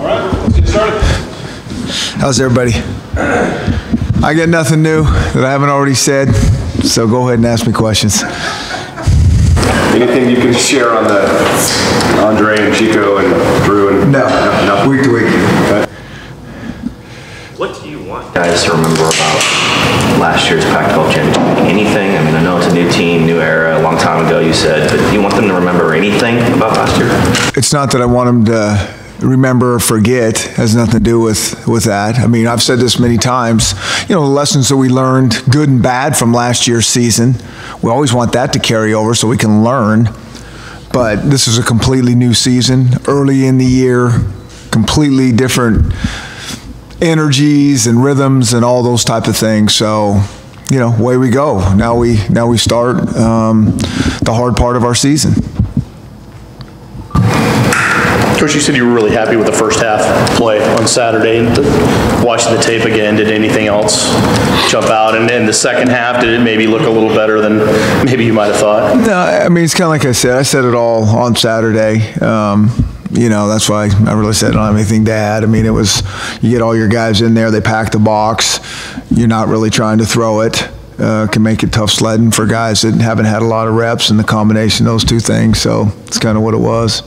All right, let's get started. How's everybody? I got nothing new that I haven't already said, so go ahead and ask me questions. Anything you can share on the Andre and Chico and Drew and No. Week to week. Okay. What do you want guys to remember about last year's Pac-12 championship? Anything? I mean, I know it's a new team, new era, a long time ago you said, but do you want them to remember anything about last year? It's not that I want them to remember or forget. It has nothing to do with that. I mean, I've said this many times, you know, the lessons that we learned, good and bad, from last year's season, we always want that to carry over so we can learn. But this is a completely new season, early in the year, completely different energies and rhythms and all those type of things. So, you know, away we go. Now we start the hard part of our season. Coach, you said you were really happy with the first half play on Saturday. Watching the tape again, did anything else jump out? And in the second half, did it maybe look a little better than maybe you might have thought? No, I mean, it's kind of like I said it all on Saturday. You know, that's why I really said I don't have anything to add. I mean, it was, you get all your guys in there, they pack the box, you're not really trying to throw it. Can make it tough sledding for guys that haven't had a lot of reps, and the combination of those two things. So it's kind of what it was.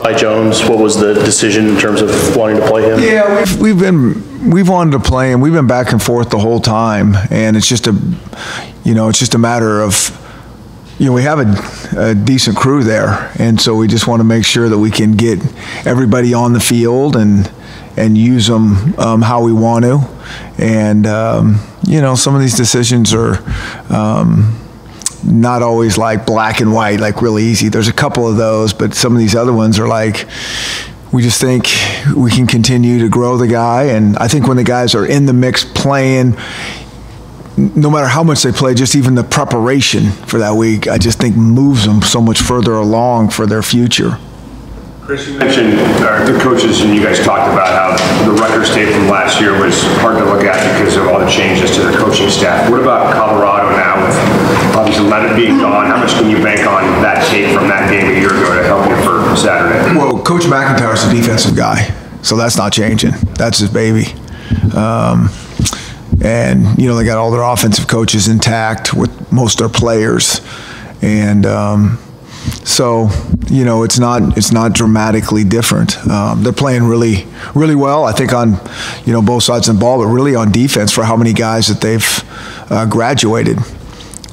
By Jones, what was the decision in terms of wanting to play him? Yeah, we've wanted to play him. We've been back and forth the whole time, and it's just a matter of, you know, we have a decent crew there, and so we just want to make sure that we can get everybody on the field and use them how we want to. And you know, some of these decisions are not always like black and white, like really easy. There's a couple of those, but some of these other ones are like, we just think we can continue to grow the guy. And I think when the guys are in the mix playing, no matter how much they play, just even the preparation for that week, I just think moves them so much further along for their future. Chris, you mentioned the coaches, and you guys talked about how the Rutgers tape from last year was hard to look at because of all the changes to their coaching staff. What about Colorado now, with obviously Leonard being gone? How much can you bank on that tape from that game a year ago to help you for Saturday? Well, Coach McIntyre's a defensive guy, so that's not changing. That's his baby. And, you know, they got all their offensive coaches intact with most of their players. And so, you know, it's not dramatically different. They're playing really, really well, I think, on, you know, both sides of the ball, but really on defense for how many guys that they've graduated.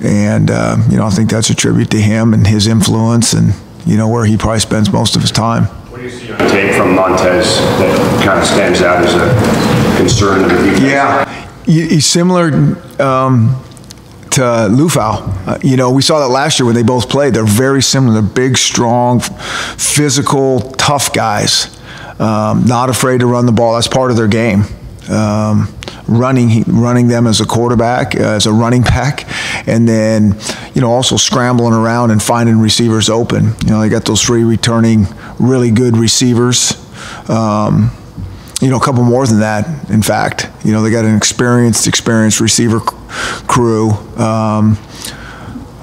And, you know, I think that's a tribute to him and his influence and, you know, where he probably spends most of his time. What do you see on tape from Montez that kind of stands out as a concern to the defense? Yeah, he's similar to Lufau. You know, we saw that last year when they both played. They're very similar. They're big, strong, physical, tough guys. Not afraid to run the ball. That's part of their game. Running them as a quarterback, as a running back, and then, you know, also scrambling around and finding receivers open. You know, they got those three returning really good receivers. You know, a couple more than that, in fact. You know, they got an experienced receiver crew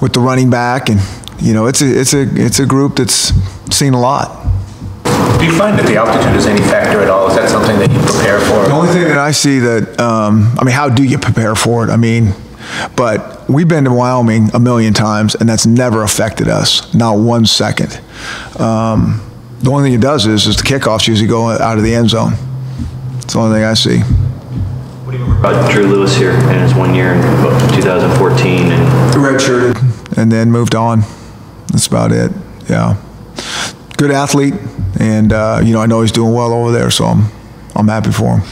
with the running back, and, you know, it's a group that's seen a lot. Do you find that the altitude is any factor at all? Is that something that you prepare for? The only thing that I see that, I mean, how do you prepare for it? I mean, but we've been to Wyoming a million times, and that's never affected us, not 1 second. The only thing it does is the kickoffs usually go out of the end zone. That's the only thing I see. What do you remember about Drew Lewis here in his 1 year in 2014? And redshirted and then moved on. That's about it. Yeah, good athlete, and you know, I know he's doing well over there, so I'm happy for him.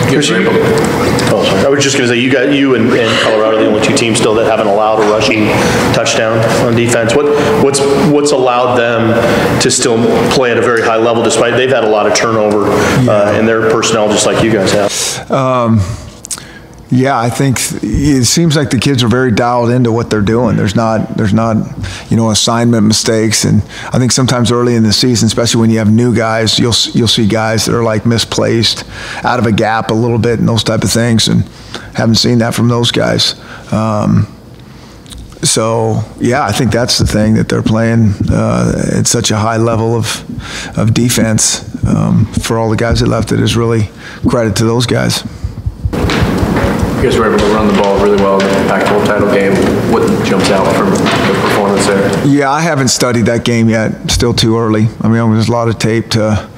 Oh, sorry. I was just going to say, you and Colorado are the only two teams still that haven't allowed a rushing touchdown on defense. What's allowed them to still play at a very high level, despite they've had a lot of turnover in their personnel, just like you guys have? Yeah, I think it seems like the kids are very dialed into what they're doing. There's not, you know, assignment mistakes, and I think sometimes early in the season, especially when you have new guys, you'll see guys that are like misplaced, out of a gap a little bit, and those type of things, and haven't seen that from those guys. So yeah, I think that's the thing, that they're playing at such a high level of defense. for all the guys that left, it is really credit to those guys. You guys were able to run the ball really well in the Pac-12 title game. What jumps out from the performance there? Yeah, I haven't studied that game yet. Still too early. I mean, there's a lot of tape to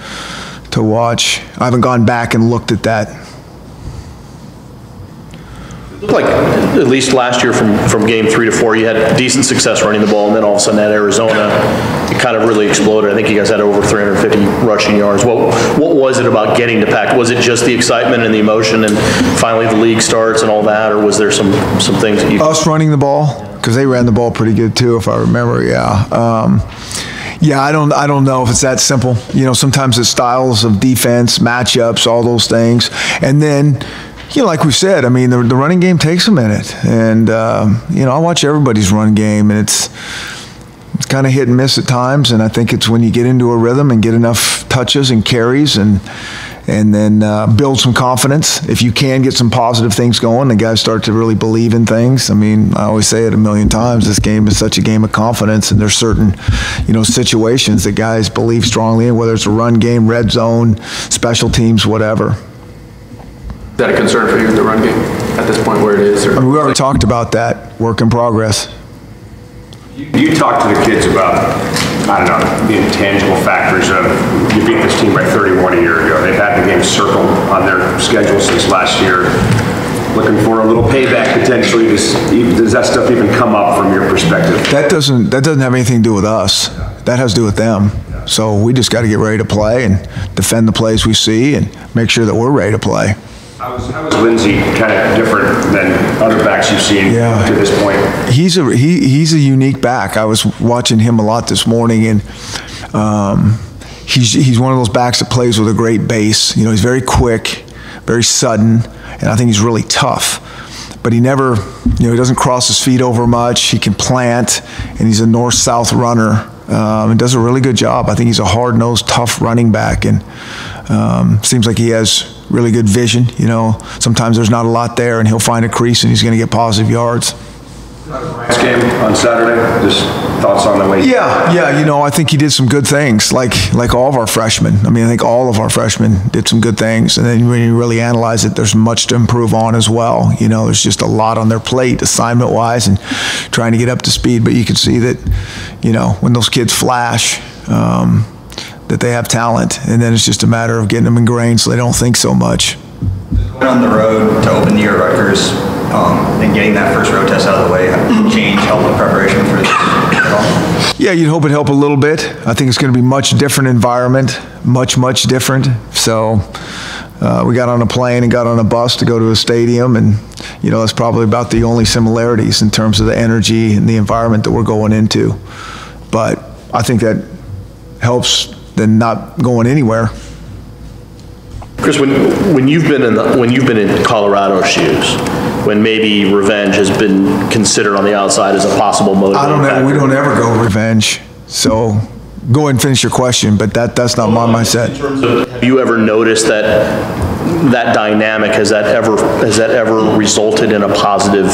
watch. I haven't gone back and looked at that. It looked like, at least last year from game 3 to 4, you had decent success running the ball, and then all of a sudden at Arizona, it kind of really exploded. I think you guys had over 350 rushing yards. What was it about getting to Pac? Was it just the excitement and the emotion and finally the league starts and all that, or was there some things that you... Us running the ball? Because they ran the ball pretty good too, if I remember, yeah. Yeah, I don't know if it's that simple. You know, sometimes it's styles of defense, matchups, all those things. And then, you know, like we said, I mean, the running game takes a minute. And, you know, I watch everybody's run game, and it's kind of hit and miss at times. And I think it's when you get into a rhythm and get enough touches and carries and then build some confidence. If you can get some positive things going, the guys start to really believe in things. I mean, I always say it a million times, this game is such a game of confidence, and there's certain, you know, situations that guys believe strongly in, whether it's a run game, red zone, special teams, whatever. Is that a concern for you, the run game, at this point where it is? Or? I mean, we already talked about that, work in progress. You talk to the kids about, I don't know, the intangible factors of, you beat this team by 31 a year ago. They've had the game circled on their schedule since last year. Looking for a little payback potentially. Does that stuff even come up from your perspective? That doesn't have anything to do with us. That has to do with them. So we just got to get ready to play and defend the plays we see and make sure that we're ready to play. How is Lindsey kind of different than other backs you've seen to this point? He's a unique back. I was watching him a lot this morning, and he's one of those backs that plays with a great base. You know, he's very quick, very sudden, and I think he's really tough. But he never, you know, he doesn't cross his feet over much. He can plant, and he's a north-south runner. And does a really good job. I think he's a hard-nosed, tough running back, and seems like he has really good vision. You know, sometimes there's not a lot there, and he'll find a crease, and he's going to get positive yards. This game on Saturday, just thoughts on the way? Yeah. You know, I think he did some good things, like all of our freshmen. I mean, I think all of our freshmen did some good things, and then when you really analyze it, there's much to improve on as well. You know, there's just a lot on their plate, assignment-wise, and trying to get up to speed. But you can see that, you know, when those kids flash, that they have talent, and then it's just a matter of getting them ingrained so they don't think so much. Going on the road to open the year at Rutgers and getting that first road test out of the way, help the preparation for this at all? Yeah, you'd hope it help a little bit. I think it's going to be much different environment, much different. So we got on a plane and got on a bus to go to a stadium, and you know, that's probably about the only similarities in terms of the energy and the environment that we're going into. But I think that helps than not going anywhere. Chris, when you've been in Colorado's shoes, when maybe revenge has been considered on the outside as a possible motivating factor. We don't ever go revenge. So go ahead and finish your question, but that's not my mindset. In terms of, have you ever noticed that dynamic, has that ever resulted in a positive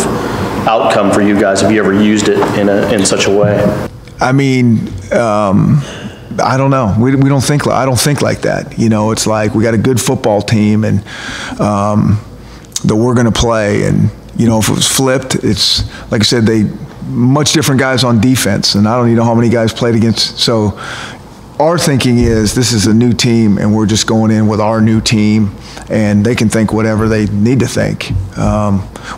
outcome for you guys? Have you ever used it in such a way? I mean, I don't know. We don't think. I don't think like that. You know, it's like we got a good football team, and that we're going to play. And you know, if it was flipped, it's like I said, they much different guys on defense, and I don't even know how many guys played against. So our thinking is this is a new team, and we're just going in with our new team, and they can think whatever they need to think.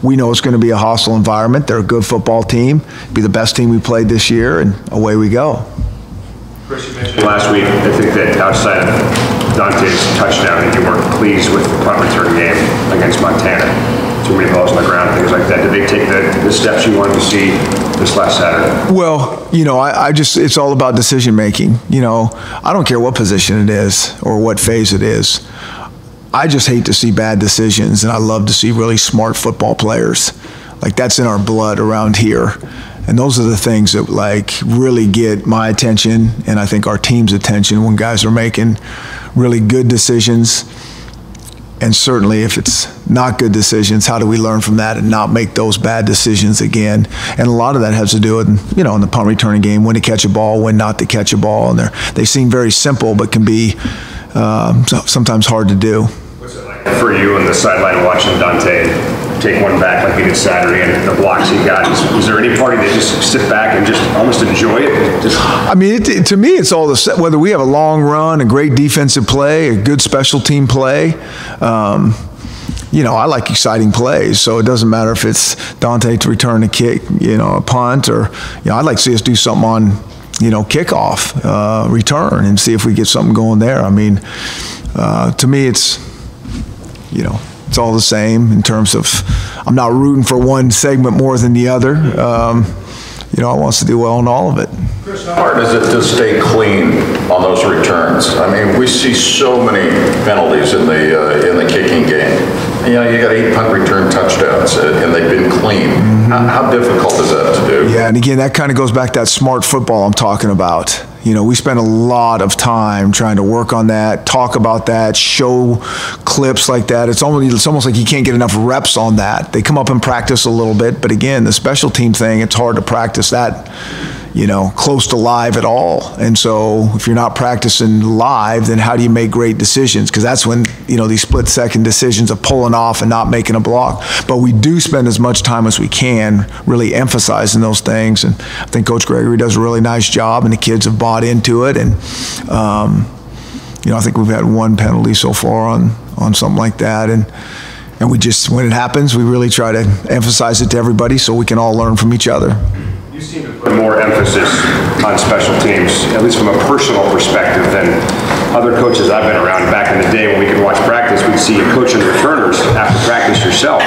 We know it's going to be a hostile environment. They're a good football team, be the best team we played this year, and away we go. Chris, you mentioned last week, I think that outside of Dante's touchdown, that you weren't pleased with the punt return game against Montana. Too many balls on the ground, things like that. Did they take the steps you wanted to see this last Saturday? Well, you know, I just, it's all about decision making. You know, I don't care what position it is or what phase it is. I just hate to see bad decisions, and I love to see really smart football players. Like, that's in our blood around here. And those are the things that like really get my attention, and I think our team's attention, when guys are making really good decisions. And certainly if it's not good decisions, how do we learn from that and not make those bad decisions again? And a lot of that has to do with, you know, in the punt returning game, when to catch a ball, when not to catch a ball. And they seem very simple, but can be sometimes hard to do. What's it like for you on the sideline watching Dante take one back like he did Saturday and the blocks he got? Is there any party that just sit back and just almost enjoy it? I mean, to me, it's all the whether we have a long run, a great defensive play, a good special team play. I like exciting plays, so it doesn't matter if it's Dante to return a kick, a punt, or I'd like to see us do something on kickoff, return, and see if we get something going there. I mean, to me, it's it's all the same in terms of I'm not rooting for one segment more than the other. I want us to do well in all of it. How hard is it to stay clean on those returns? I mean, we see so many penalties in the kicking game. You got 8 punt return touchdowns, and they've been clean. How difficult is that to do? Yeah, and again, that kind of goes back to that smart football I'm talking about. We spend a lot of time trying to work on that, talk about that, show clips like that. It's almost like you can't get enough reps on that. They come up and practice a little bit, but again, the special team thing, it's hard to practice that, close to live at all. And so if you're not practicing live, then how do you make great decisions? Because that's when, these split-second decisions of pulling off and not making a block. But we do spend as much time as we can really emphasizing those things. And I think Coach Gregory does a really nice job, and the kids have bought into it. And, I think we've had 1 penalty so far on something like that. And we just, when it happens, we really try to emphasize it to everybody so we can all learn from each other. You seem to put more emphasis on special teams, at least from a personal perspective, than other coaches I've been around. Back in the day when we could watch practice, we'd see you coaching returners after practice yourself.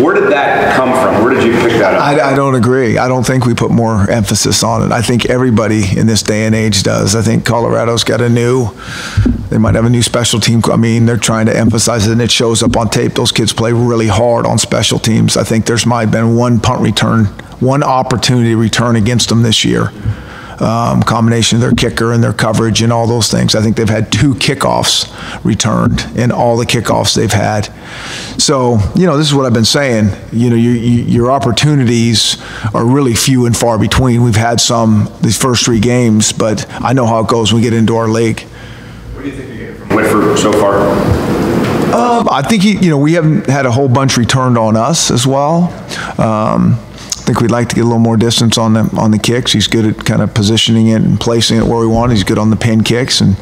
Where did that come from? Where did you pick that up? I don't agree. I don't think we put more emphasis on it. I think everybody in this day and age does. I think Colorado's got they might have a new special team. I mean, they're trying to emphasize it, and it shows up on tape. Those kids play really hard on special teams. I think there's might have been 1 punt return, 1 opportunity to return against them this year. Combination of their kicker and their coverage and all those things. I think they've had 2 kickoffs returned in all the kickoffs they've had. So, this is what I've been saying. Your opportunities are really few and far between. We've had some these first 3 games, but I know how it goes when we get into our league. What do you think you're getting from Whitford so far? I think we haven't had a whole bunch returned on us as well. I think we'd like to get a little more distance on the kicks. He's good at kind of positioning it and placing it where we want. He's good on the pin kicks, and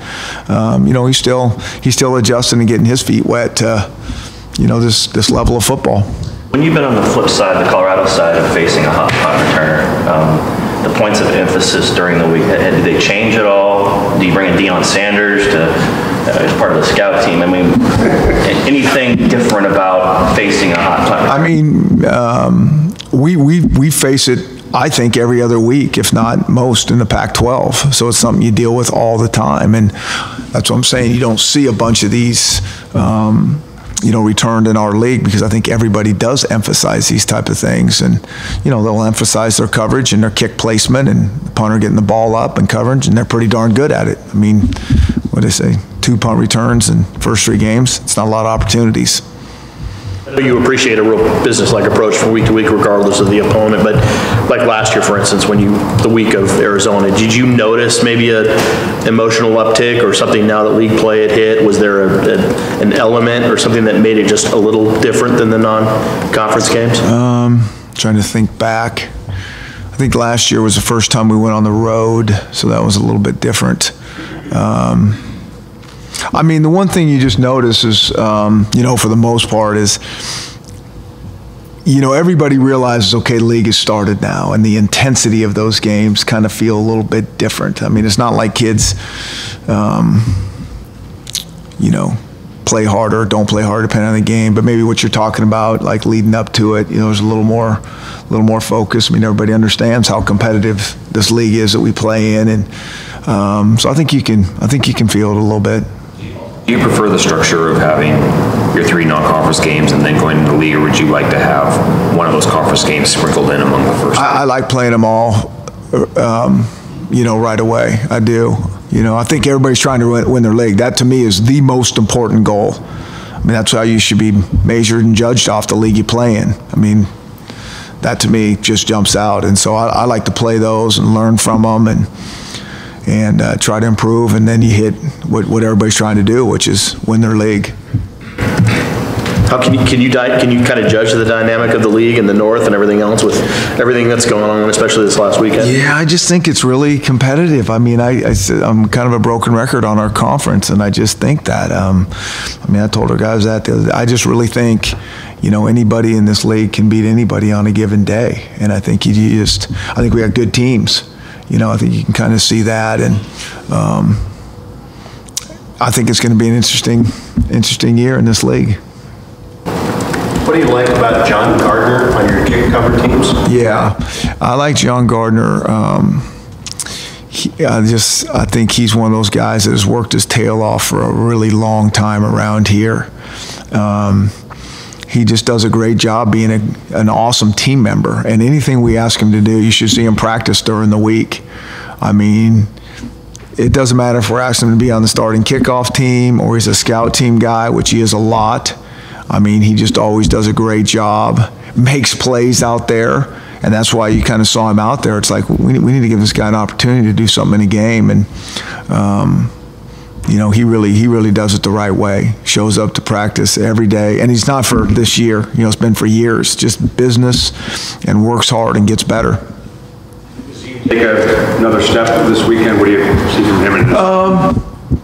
he's still adjusting and getting his feet wet to this level of football. When you've been on the flip side, the Colorado side of facing a hot punt returner, the points of emphasis during the week, did they change at all? Do you bring in Deion Sanders as part of the scout team? I mean, anything different about facing a hot punt returner? I mean, we face it, I think, every other week, if not most, in the Pac-12. So it's something you deal with all the time, and that's what I'm saying. You don't see a bunch of these, returned in our league, because I think everybody does emphasize these type of things, and they'll emphasize their coverage and their kick placement and the punter getting the ball up and coverage, and they're pretty darn good at it. I mean, what do they say? 2 punt returns in first 3 games. It's not a lot of opportunities. I know you appreciate a real business-like approach from week to week, regardless of the opponent. But like last year, for instance, the week of Arizona, did you notice maybe an emotional uptick or something now that league play had hit? Was there an element or something that made it just a little different than the non-conference games? Trying to think back. I think last year was the first time we went on the road, so that was a little bit different. I mean, the one thing you just notice is, for the most part is, everybody realizes, okay, league has started now, and the intensity of those games kind of feel a little bit different. I mean, it's not like kids, play harder, don't play harder, depending on the game, but maybe what you're talking about, like leading up to it, there's a little more focus. I mean, everybody understands how competitive this league is that we play in, and so I think you can feel it a little bit. Do you prefer the structure of having your 3 non-conference games and then going into the league, or would you like to have one of those conference games sprinkled in among the first? I like playing them all, right away. I do. I think everybody's trying to win their league. That to me is the most important goal. I mean, that's how you should be measured and judged off the league you play in. I mean, that to me just jumps out. And so I like to play those and learn from them. and try to improve, and then you hit what everybody's trying to do, which is win their league. How can you kind of judge the dynamic of the league in the North and everything else with everything that's going on, especially this last weekend? Yeah, I just think it's really competitive. I mean, I'm kind of a broken record on our conference, and I just think that. I told our guys that the other day. I just really think, anybody in this league can beat anybody on a given day, and I think I think we have good teams. I think you can kind of see that, and I think it's going to be an interesting year in this league. What do you like about John Gardner on your kick cover teams? Yeah, I like John Gardner. I think he's one of those guys that has worked his tail off for a really long time around here. He just does a great job being an awesome team member. And anything we ask him to do, you should see him practice during the week. I mean, it doesn't matter if we're asking him to be on the starting kickoff team or he's a scout team guy, which he is a lot. I mean, he just always does a great job, makes plays out there, and that's why you kind of saw him out there. It's like, we need to give this guy an opportunity to do something in a game, and he really does it the right way. Shows up to practice every day, and he's not for this year. It's been for years, just business, and works hard and gets better. Take another step this weekend. What do you see from him?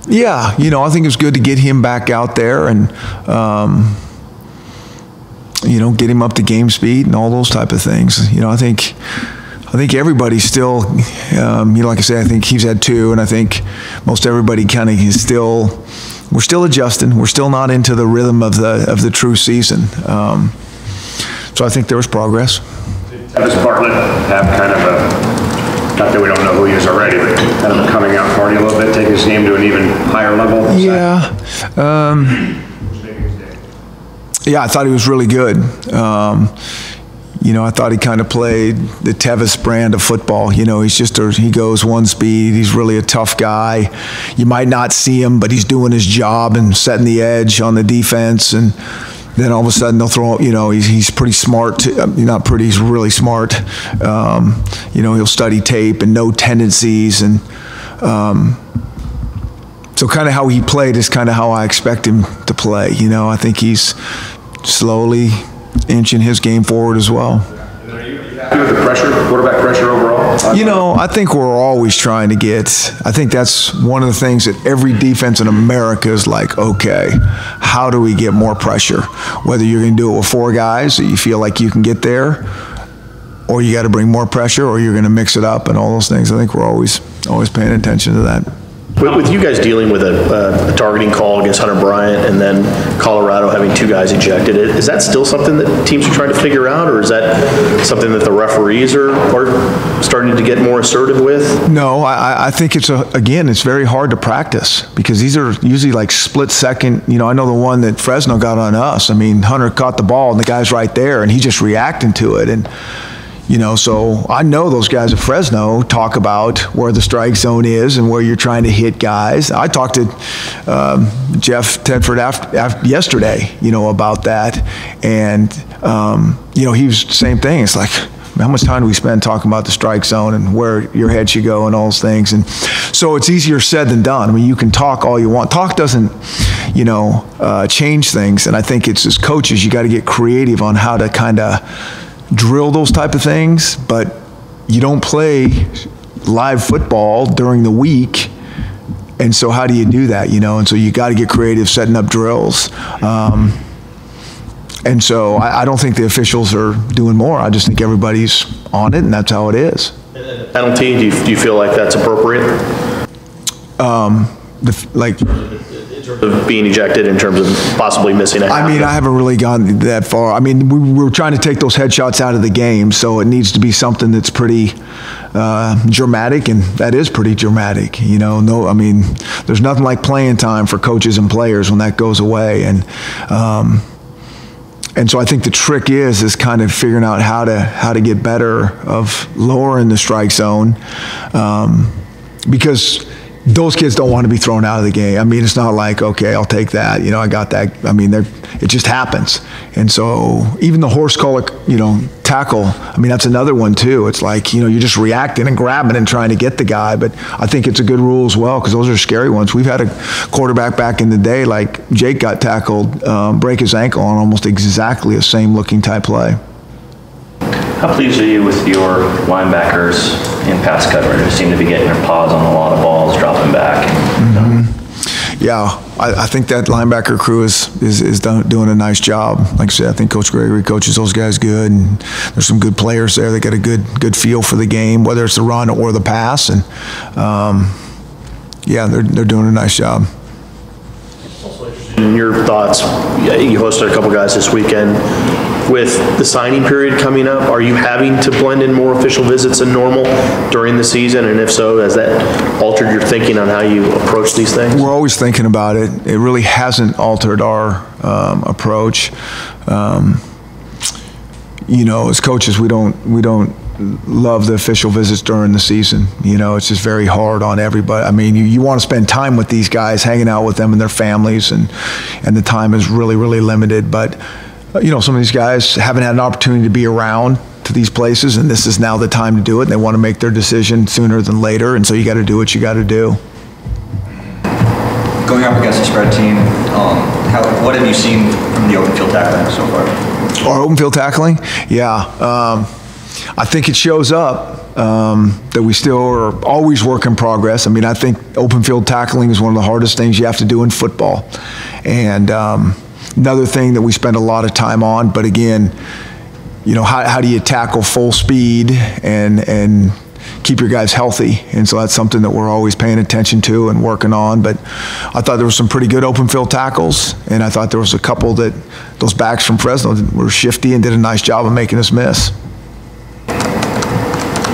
Yeah, I think it's good to get him back out there and. Get him up to game speed and all those type of things. I think everybody's still, like I say, I think he's had 2, and I think most everybody kind of is still, we're still adjusting. We're still not into the rhythm of the true season. So I think there was progress. Does Bartlett have kind of a, not that we don't know who he is already, but kind of a coming out party a little bit, take his game to an even higher level? Yeah. Yeah, I thought he was really good. I thought he kind of played the Tevis brand of football. He goes one speed. He's really a tough guy. You might not see him, but he's doing his job and setting the edge on the defense. And then all of a sudden they'll throw, he's pretty smart. Not pretty, he's really smart. He'll study tape and know tendencies. And so kind of how he played is kind of how I expect him to play. I think he's slowly inching his game forward as well. Are you happy with the pressure, quarterback pressure overall? I think we're always trying to I think that's one of the things that every defense in America is like, okay, how do we get more pressure? Whether you're going to do it with 4 guys that you feel like you can get there, or you got to bring more pressure, or you're going to mix it up and all those things. I think we're always paying attention to that. With you guys dealing with a targeting call against Hunter Bryant and then Colorado having 2 guys ejected, is that still something that teams are trying to figure out, or is that something that the referees are starting to get more assertive with? No, I think it's very hard to practice because these are usually like split second. I know the one that Fresno got on us. I mean, Hunter caught the ball and the guy's right there and he's just reacting to it. And so I know those guys at Fresno talk about where the strike zone is and where you're trying to hit guys. I talked to Jeff Tedford yesterday, about that. And, he was the same thing. It's like, how much time do we spend talking about the strike zone and where your head should go and all those things? And so it's easier said than done. I mean, you can talk all you want. Talk doesn't, change things. And I think it's as coaches, you got to get creative on how to kind of drill those type of things, but you don't play live football during the week, and so how do you do that, and so you got to get creative setting up drills, and so I don't think the officials are doing more. I just think everybody's on it, and that's how it is. Penalty, do you feel like that's appropriate? Of being ejected in terms of possibly missing a half? I mean, I haven't really gone that far. I mean, we were trying to take those headshots out of the game, so it needs to be something that's pretty dramatic, and that is pretty dramatic. I mean, there's nothing like playing time for coaches and players when that goes away, and so I think the trick is kind of figuring out how to get better of lowering the strike zone, because those kids don't want to be thrown out of the game. I mean, it's not like, okay, I'll take that. You know, I got that. I mean, it just happens. And so even the horse collar, tackle, I mean, that's another one too. It's like, you're just reacting and grabbing and trying to get the guy. But I think it's a good rule as well, because those are scary ones. We've had a quarterback back in the day, like Jake got tackled, break his ankle on almost exactly the same looking type play. How pleased are you with your linebackers in pass coverage? They seem to be getting their paws on a lot of balls, dropping back. Yeah, I think that linebacker crew is doing a nice job. Like I said, I think Coach Gregory coaches those guys good, and there's some good players there. They got a good feel for the game, whether it's the run or the pass, and yeah, they're doing a nice job. In your thoughts, you hosted a couple guys this weekend. With the signing period coming up, are you having to blend in more official visits than normal during the season? And if so, has that altered your thinking on how you approach these things? We're always thinking about it. It really hasn't altered our approach. As coaches, we don't love the official visits during the season. It's just very hard on everybody. I mean, you want to spend time with these guys, hanging out with them and their families, and the time is really, really limited. But some of these guys haven't had an opportunity to be around to these places, and this is now the time to do it, and they want to make their decision sooner than later, and so you got to do what you got to do. Going up against the spread team, what have you seen from the open field tackling so far? Our open field tackling? Yeah. I think it shows up that we still are always work in progress. I mean, I think open field tackling is one of the hardest things you have to do in football. And another thing that we spend a lot of time on, but again, how do you tackle full speed and keep your guys healthy? And so that's something that we're always paying attention to and working on. But I thought there were some pretty good open field tackles, and I thought there was a couple that those backs from Fresno were shifty and did a nice job of making us miss.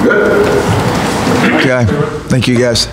Good. Okay. Thank you, guys.